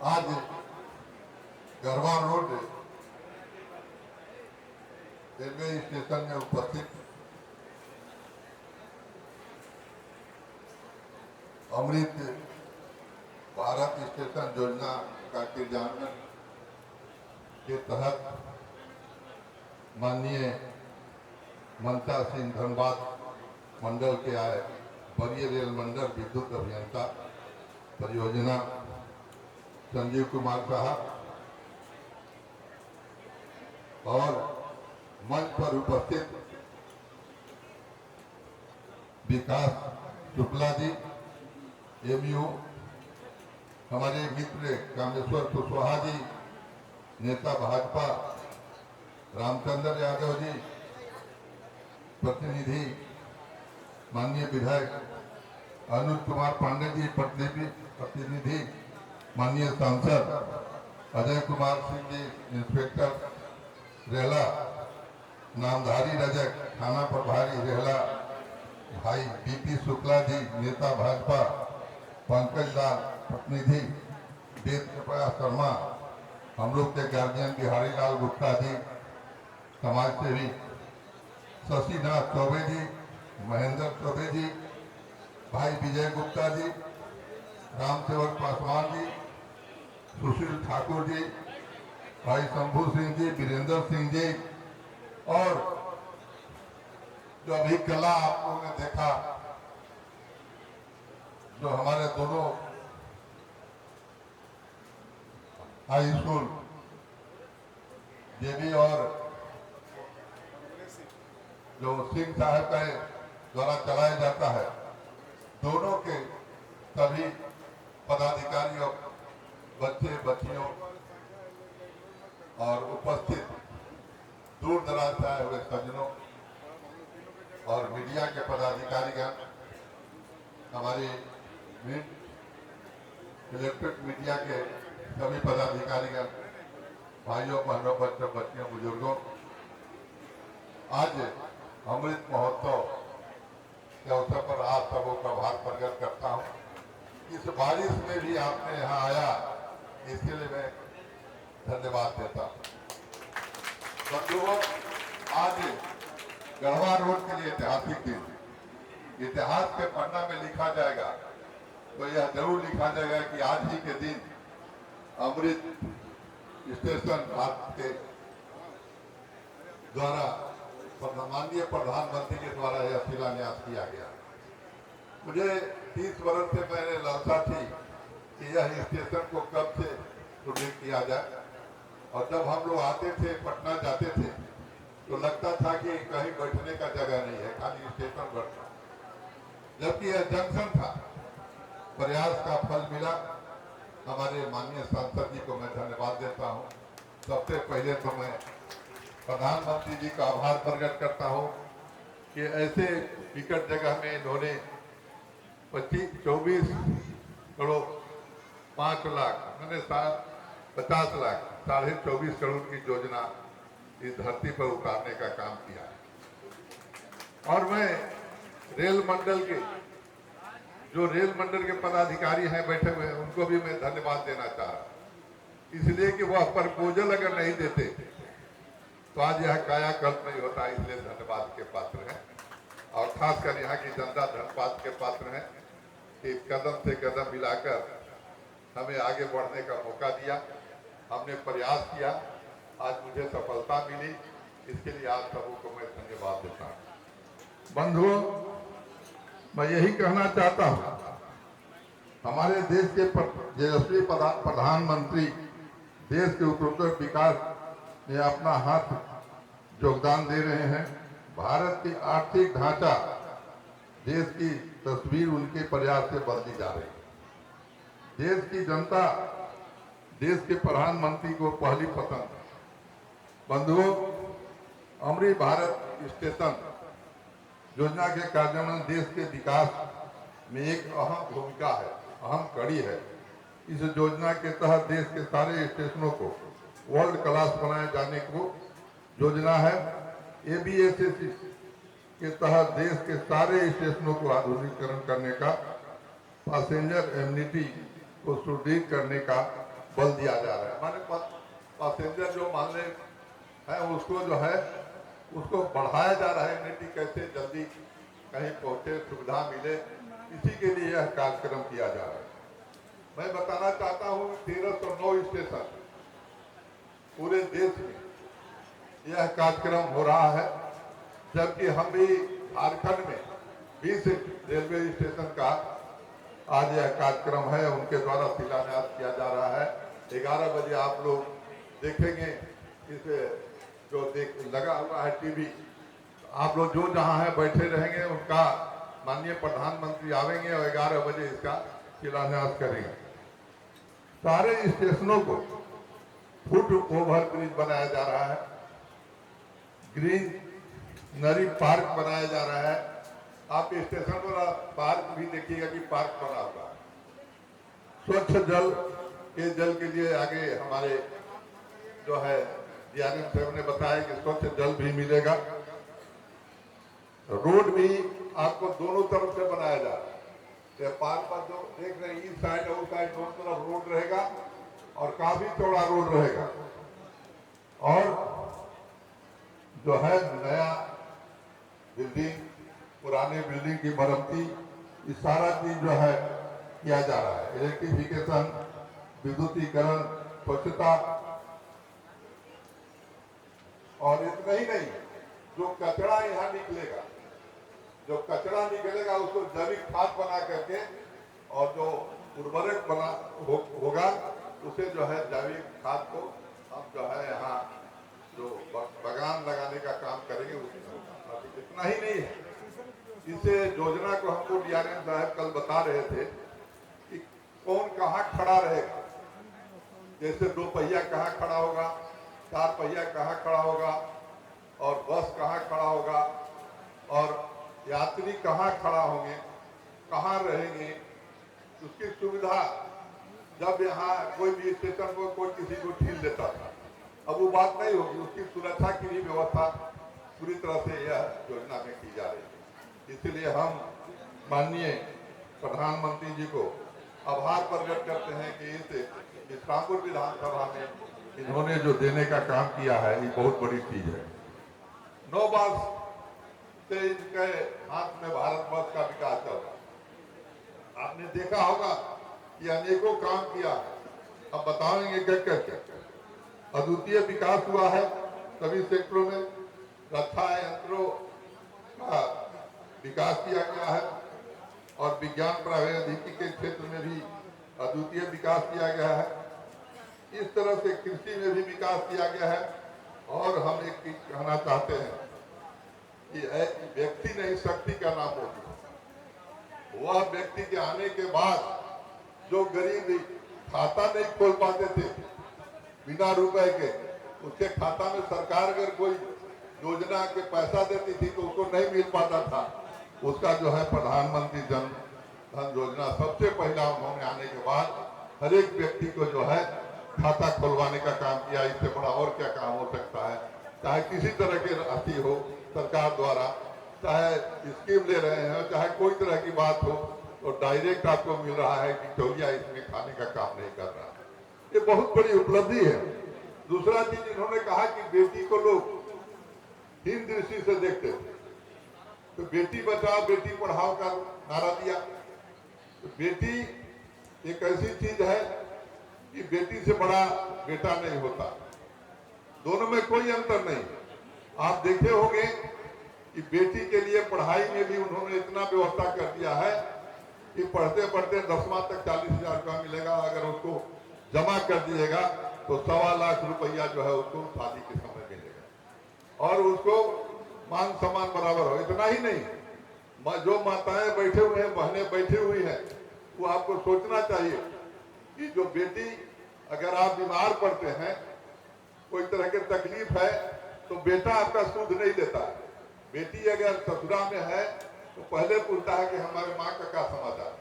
आज Garhwa road railway station में उपस्थित अमृत भारत स्टेशन योजना का क्रियान्वयन के तहत माननीय मनता सिंह धनबाद मंडल के आए वरीय रेल मंडल विद्युत अभियंता परियोजना संजीव कुमार साहब और मंच पर उपस्थित विकास शुक्ला जी एमयू, हमारे मित्र कामेश्वर कुशवाहा जी, नेता भाजपा रामचंद्र यादव जी, प्रतिनिधि माननीय विधायक अनुज कुमार पांडे जी, प्रतिनिधि माननीय सांसद अजय कुमार सिंह जी, इंस्पेक्टर रेहला, नामधारी रजक थाना प्रभारी रेहला, भाई बीपी शुक्ला जी, नेता भाजपा, पंकज लाल, प्रतिनिधि वेद प्रकाश शर्मा, हम लोग के गार्जियन बिहारी लाल गुप्ता जी, समाज सेवी शशिनाथ चौबे जी, महेंद्र चौबे जी, भाई विजय गुप्ता जी, रामसेवक पासवान जी, सुशील ठाकुर जी, भाई शंभू सिंह जी, वीरेंद्र सिंह जी, और जो अभी कला आप लोगों ने देखा, जो हमारे दोनों हाई स्कूल जेबी और जो सिंह साहब का द्वारा चलाया जाता है, दोनों के सभी पदाधिकारियों, बच्चे बच्चियों और उपस्थित दूर दराज से आए हुए सज्जनों और मीडिया के पदाधिकारीगण, हमारे इलेक्ट्रिक मीडिया के सभी पदाधिकारीगण, भाइयों बहनों, बच्चों बच्चियों बुजुर्गों, आज अमृत महोत्सव के अवसर पर आप सबों का आभार प्रकट करता हूँ। इस बारिश में भी आपने यहाँ आया, इसके लिए मैं धन्यवाद देता हूँ। बंधुओं, आज गढ़वा रोड के लिए ऐतिहासिक दिन, इतिहास के पन्ना में लिखा जाएगा तो यह जरूर लिखा जाएगा कि आज ही के दिन अमृत स्टेशन भारत के द्वारा माननीय प्रधानमंत्री के द्वारा यह शिलान्यास किया गया। मुझे 30 वर्ष से मैंने लालसा थी कि यह स्टेशन को कब से शुरू किया जाए, और जब हम लोग आते थे, पटना जाते थे, तो लगता था कि कहीं बैठने का जगह नहीं है, खाली स्टेशन बैठना, जबकि यह जंक्शन था। प्रयास का फल मिला। हमारे माननीय सांसद जी को मैं धन्यवाद देता हूँ। सबसे पहले तो मैं प्रधानमंत्री जी का आभार प्रकट करता हूँ कि ऐसे विकट जगह में इन्होंने 24 करोड़ 5 लाख मैंने 50 लाख 24.5 करोड़ की योजना इस धरती पर उतारने का काम किया है। और मैं रेल मंडल के पदाधिकारी हैं बैठे हुए हैं, उनको भी मैं धन्यवाद देना चाह रहा हूँ, इसलिए कि वह प्रपोजल अगर नहीं देते तो आज यह कायाकल्प नहीं होता, इसलिए धन्यवाद के पात्र हैं। और खासकर यहाँ की जनता धन्यवाद के पात्र है कि कदम से कदम मिलाकर हमें आगे बढ़ने का मौका दिया, हमने प्रयास किया, आज मुझे सफलता मिली, इसके लिए आप सबों को मैं धन्यवाद देता हूँ। बंधुओं, मैं यही कहना चाहता हूँ, हमारे देश के यशस्वी प्रधानमंत्री देश के उत्तरोत्तर विकास में अपना हाथ योगदान दे रहे हैं। भारत की आर्थिक ढांचा, देश की तस्वीर उनके प्रयास से बदली जा रही है। देश की जनता देश के प्रधानमंत्री को पहली पसंद। बंधुओं, अमृत भारत स्टेशन योजना के कार्यान्वयन देश के विकास में एक अहम भूमिका है, अहम कड़ी है। इस योजना के तहत देश के सारे स्टेशनों को वर्ल्ड क्लास बनाए जाने को योजना है। ABSSC के तहत देश के सारे स्टेशनों को आधुनिकीकरण करने का, पैसेंजर एमिनिटी को सुदृढ़ करने का बल दिया जा रहा है। हमारे पैसेंजर जो मानने हैं उसको जो है उसको बढ़ाया जा रहा है। यूनिटी कैसे जल्दी कहीं पहुंचे, सुविधा मिले, इसी के लिए यह कार्यक्रम किया जा रहा है। मैं बताना चाहता हूँ 1309 स्टेशन पूरे देश में यह कार्यक्रम हो रहा है, जबकि हम भी झारखंड में 20 रेलवे स्टेशन का आज यह कार्यक्रम है, उनके द्वारा शिलान्यास किया जा रहा है। 11 बजे आप लोग देखेंगे, इस जो लगा हुआ है टीवी, आप लोग जो जहां है बैठे रहेंगे, उनका माननीय प्रधानमंत्री आवेंगे और 11 बजे इसका शिलान्यास करेंगे। सारे स्टेशनों को फुट ओवर ब्रिज बनाया जा रहा है, ग्रीनरी पार्क बनाया जा रहा है। आप स्टेशन पर पार्क भी देखिएगा कि पार्क बना हुआ है। स्वच्छ जल के लिए आगे हमारे जो है डीआरएम साहब ने बताया कि स्वच्छ जल भी मिलेगा। रोड भी आपको दोनों तरफ से बनाया जा रहा है। पार्क पर जो देख रहे हैं, इस साइड और उस साइड दोनों तरफ रोड रहेगा और काफी चौड़ा रोड रहेगा। और जो है नया बिल्डिंग, पुराने बिल्डिंग की मरम्मती, ये सारा चीज जो है किया जा रहा है। इलेक्ट्रिफिकेशन, विद्युतीकरण, स्वच्छता, और इतना ही नहीं, जो कचरा यहाँ निकलेगा, उसको जैविक खाद बना करके और जो उर्वरक बना होगा उसे जो है जैविक खाद को हम जो है यहाँ जो बागान लगाने का काम करेंगे उसमें। इतना ही नहीं है, इस योजना को हमको डीआरएम साहब कल बता रहे थे कि कौन कहाँ खड़ा रहेगा। जैसे 2 पहिया कहाँ खड़ा होगा, 4 पहिया कहाँ खड़ा होगा, और बस कहाँ खड़ा होगा, और यात्री कहाँ खड़ा होंगे, कहाँ रहेंगे, उसकी सुविधा। जब यहाँ कोई भी स्टेशन को कोई किसी को छीन लेता था, अब वो बात नहीं होगी। उसकी सुरक्षा की भी व्यवस्था पूरी तरह से यह योजना में की जा रही है। इसलिए हम माननीय प्रधानमंत्री जी को आभार प्रकट करते हैं कि इस रामपुर विधानसभा में इन्होंने जो देने का काम किया है, ये बहुत बड़ी चीज है। 9 वर्ष से इनके हाथ में भारतवर्ष का विकास चल रहा है। आपने देखा होगा कि अनेकों काम किया है, अब बताएंगे क्या क्या। अद्वितीय विकास हुआ है सभी सेक्टरों में। रक्षा यंत्रों का विकास किया गया है और विज्ञान प्रौद्योगिकी के क्षेत्र में भी अद्वितीय विकास किया गया है। इस तरह से कृषि में भी विकास किया गया है। और हम एक चीज कहना चाहते हैं कि व्यक्ति नहीं, शक्ति का नाम होती है। वह व्यक्ति के आने के बाद जो गरीब खाता नहीं खोल पाते थे बिना रुपए के, उसके खाता में सरकार अगर कोई योजना के पैसा देती थी तो उसको नहीं मिल पाता था। उसका जो है प्रधानमंत्री जन धन योजना सबसे पहला उन्होंने आने के बाद हर एक व्यक्ति को जो है खाता खुलवाने का काम किया। इससे बड़ा और क्या काम हो सकता है। चाहे किसी तरह की राशि हो सरकार द्वारा, चाहे स्कीम ले रहे हैं, चाहे कोई तरह की बात हो, तो डायरेक्ट आपको मिल रहा है कि चौलिया इसमें खाने का काम नहीं कर रहा। ये बहुत बड़ी उपलब्धि है। दूसरा चीज इन्होंने कहा कि बेटी को लोग हीन दृष्टि से देखते थे, तो बेटी बचाओ बेटी पढ़ाओ का नारा दिया। तो बेटी एक ऐसी चीज है कि बेटी से बड़ा बेटा नहीं होता, दोनों में कोई अंतर नहीं। आप देखे होंगे कि बेटी के लिए पढ़ाई में भी उन्होंने इतना व्यवस्था कर दिया है कि पढ़ते पढ़ते 10वां तक 40,000 रुपया मिलेगा। अगर उसको जमा कर दिएगा तो 1.25 लाख रुपया जो है उसको शादी के समय मिलेगा और उसको मान सम्मान बराबर हो। इतना ही नहीं, जो माताएं बैठे हुए हैं, बहनें बैठी हुई हैं, वो आपको सोचना चाहिए कि जो बेटी अगर आप बीमार पड़ते हैं, कोई तरह की तकलीफ है, तो बेटा आपका सूद नहीं देता है। बेटी अगर ससुरा में है तो पहले पूछता है कि हमारे माँ का क्या समाचार,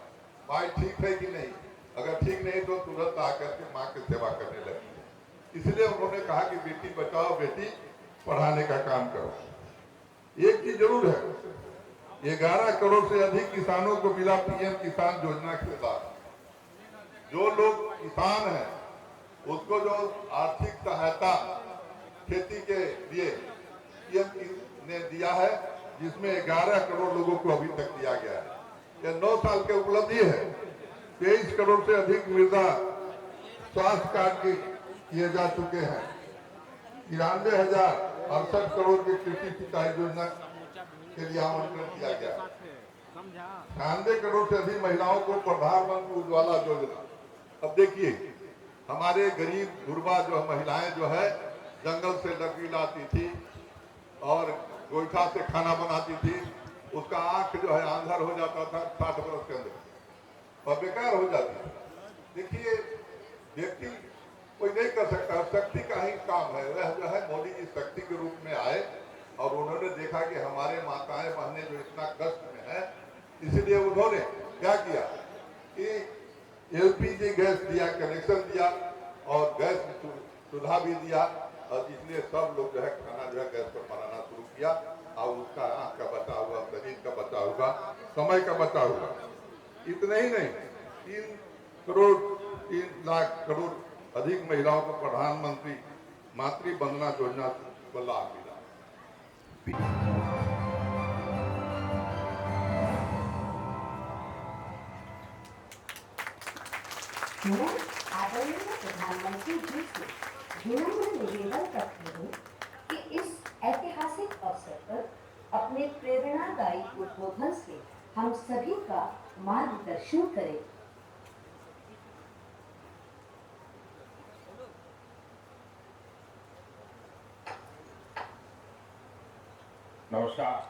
माँ ठीक है कि नहीं। अगर ठीक नहीं तो तुरंत आकर के माँ की सेवा करने लगती है। इसलिए उन्होंने कहा कि बेटी बचाओ बेटी पढ़ाने का काम करो। एक चीज जरूर है, 11 करोड़ से अधिक किसानों को मिला पीएम किसान योजना के साथ। जो लोग किसान हैं उसको जो आर्थिक सहायता खेती के लिए पीएम ने दिया है, जिसमें 11 करोड़ लोगों को अभी तक दिया गया है। यह 9 साल के उपलब्धि है। 23 करोड़ से अधिक मृदा स्वास्थ्य कार्ड किए जा चुके हैं। 93,068 करोड़ की कृषि सिंचाई योजना के लिए आवंटन किया गया। 96 करोड़ से अधिक महिलाओं को प्रधानमंत्री उज्ज्वला योजना। अब देखिए, हमारे गरीब गुरबा जो महिलाएं जो है जंगल से लकड़ी लाती थी और गोईठा से खाना बनाती थी, उसका आंख जो है आंधर हो जाता था 60 वर्ष के अंदर और बेकार हो जाती थी। देखिए, व्यक्ति कोई नहीं कर सकता, शक्ति का ही काम है। वह जो है मोदी जी शक्ति के रूप में आए और उन्होंने देखा कि हमारे माताएं बहनें जो इतना कष्ट में है, इसलिए उन्होंने क्या किया कि एलपीजी गैस दिया, कनेक्शन दिया और गैस सुविधा भी दिया और इसलिए सब लोग जो है खाना जो है गैस पर बनाना शुरू किया और उसका आंख का बचा हुआ, शरीर का बचा हुआ, समय का बचा हुआ। इतना ही नहीं, 3 लाख करोड़ अधिक महिलाओं को प्रधानमंत्री मातृ वंदना योजना को लाभ मिला। मैं आदरणीय प्रधानमंत्री जी से विनम्र निवेदन करती हूँ कि इस ऐतिहासिक अवसर पर अपने प्रेरणादायी उद्बोधन से हम सभी का मार्गदर्शन करें। नमस्कार।